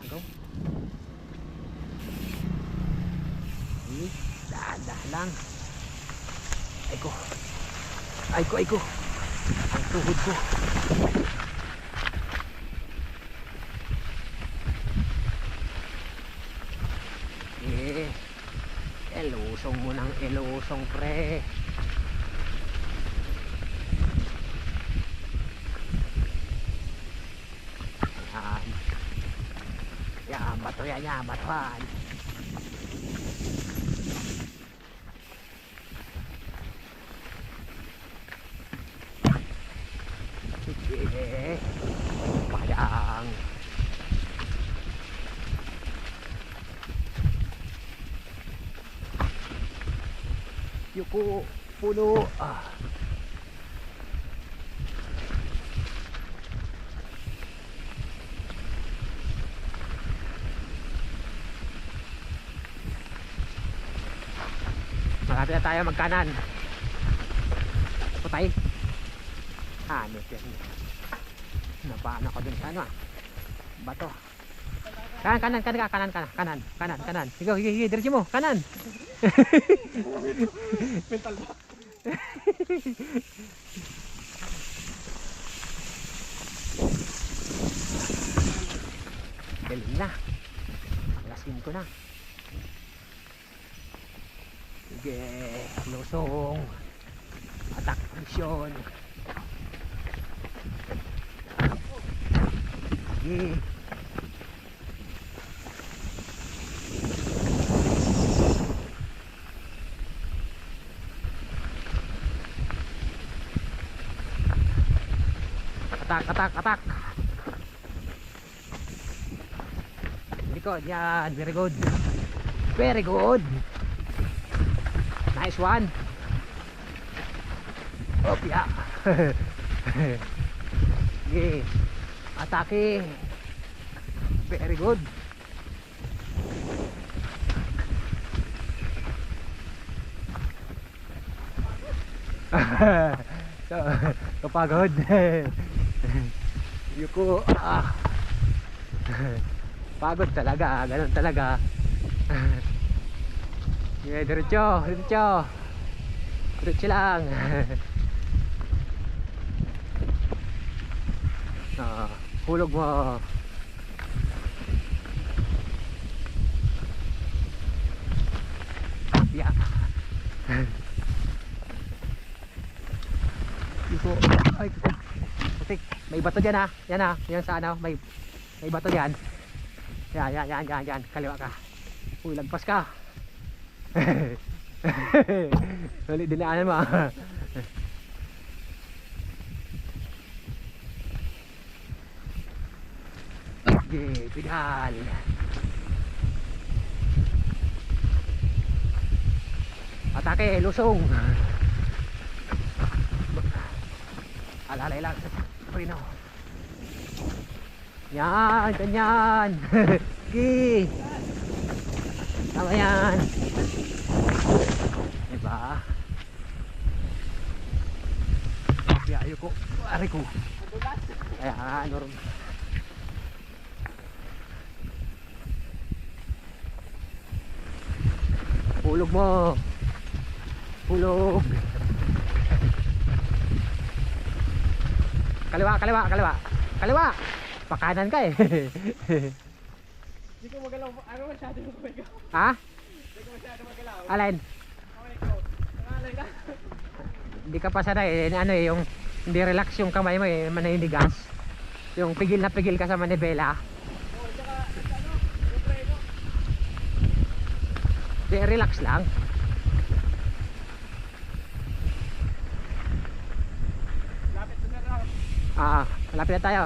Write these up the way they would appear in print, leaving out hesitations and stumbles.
go. Dahan-dahan lang. Ay ko. Ang tuhod ko. Elusong mo ng elusong, pre. Yan, bato yan, batuhan. Sige, payang. Yuko, puno. Malapit na tayo magkanan. Putay. Hanip yan. Napaan ako dun sa ano bato. Kanan. Sige, diretso mo. Kanan. Mental ba? Galing na. Alas 5 na. Sige, lusong. Attack mission. Sige. Attack. Likod yan. Very good. Nice one. Op ya. Sige. Atake. Very good. Kapagod. Yuko. Pagod talaga. Ganun talaga. Yeah, diretso lang. Hulog mo. Yeah. Yuko. Ay, putik. May bato dyan ha. Yan ha. Yan sa ano. May bato dyan. Yan. Kaliwa ka. Uy, lagpas ka. Ulit dinaanan mo. Okay, pedal. Atake, lusong. Alalay lang sa preno. Yan, ganyan. Okay. Tama yan. Diba? Ayo ko. Ari ko. Ayan, norm. Hulog mo. Hulog. Kaliwa. Pakanan ka eh. Hindi ko magalaw. Ano masyado magalaw? Ha? Hindi ko masyado magalaw. Alin? Okay ko. Nangalay lang. Hindi ka pa sanay eh. Ano eh, yung hindi relax yung kamay mo eh, maninigas. Yung pigil na pigil ka sa manibela. Oh, tsaka ano? Yung preno. Di, relax lang. Lapit na raw. Malapit na tayo.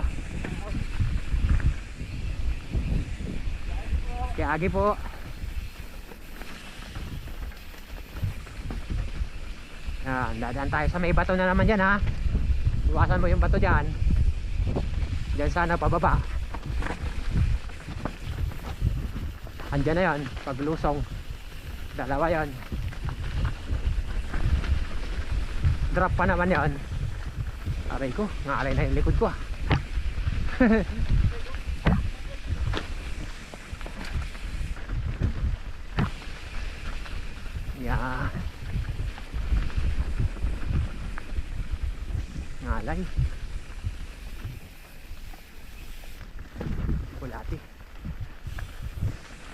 Kaya agi po. Dadaan tayo sa may bato na naman dyan ha. Iwasan mo yung bato dyan. Dyan sana pababa. Andyan na yun. Paglusong. Dalawa yun. Drop pa naman yun. Aray ko. Naalay na yung likod ko. Alay. Kulati.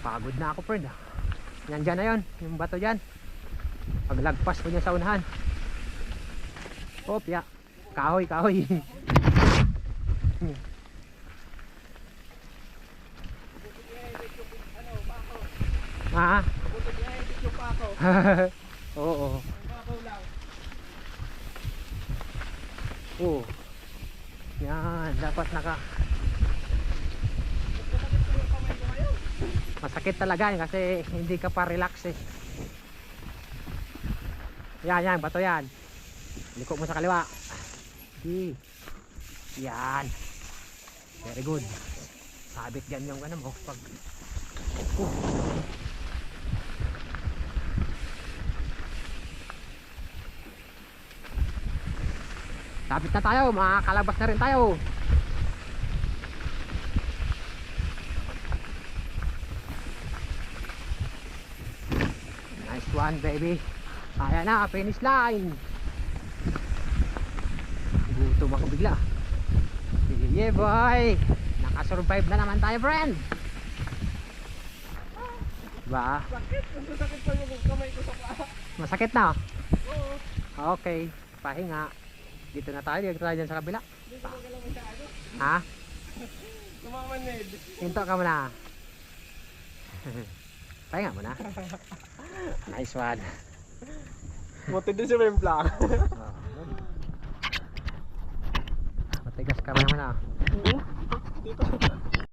Pagod na ako, friend. Yan dyan na yun, yung bato dyan. Paglagpas ko niya sa unahan. Opya. Kahoy, kahoy. Ah. Buti niya, hindi yung pako. Oo. Ang babaw lang. Oo. Yan, dapat naka Masakit ko yung kamay ko ngayon. masakit talaga yun kasi hindi ka pa relax eh. Yan, yan, bato yan. Liko mo sa kaliwa. Yan. Very good. Sabit yan yung ano mo pag Sabit na tayo, makakalabas na rin tayo. Nice one, baby. Ayan na, finish line. Gutom ako bigla. Yeah, boy. Nakasurvive na naman tayo, friend. Diba? Sakit. Masakit pa yung kamay ko sa paa. Masakit na. Oo. Okay, pahinga. Dito na tayo, dito tayo dyan sa kabila. Hindi ko magalaw masyado. Ha? Tumamanid. Hinto ka muna. Pahinga muna. Nice one. Buti din si Wempla. Matigas ka naman ah. Dito.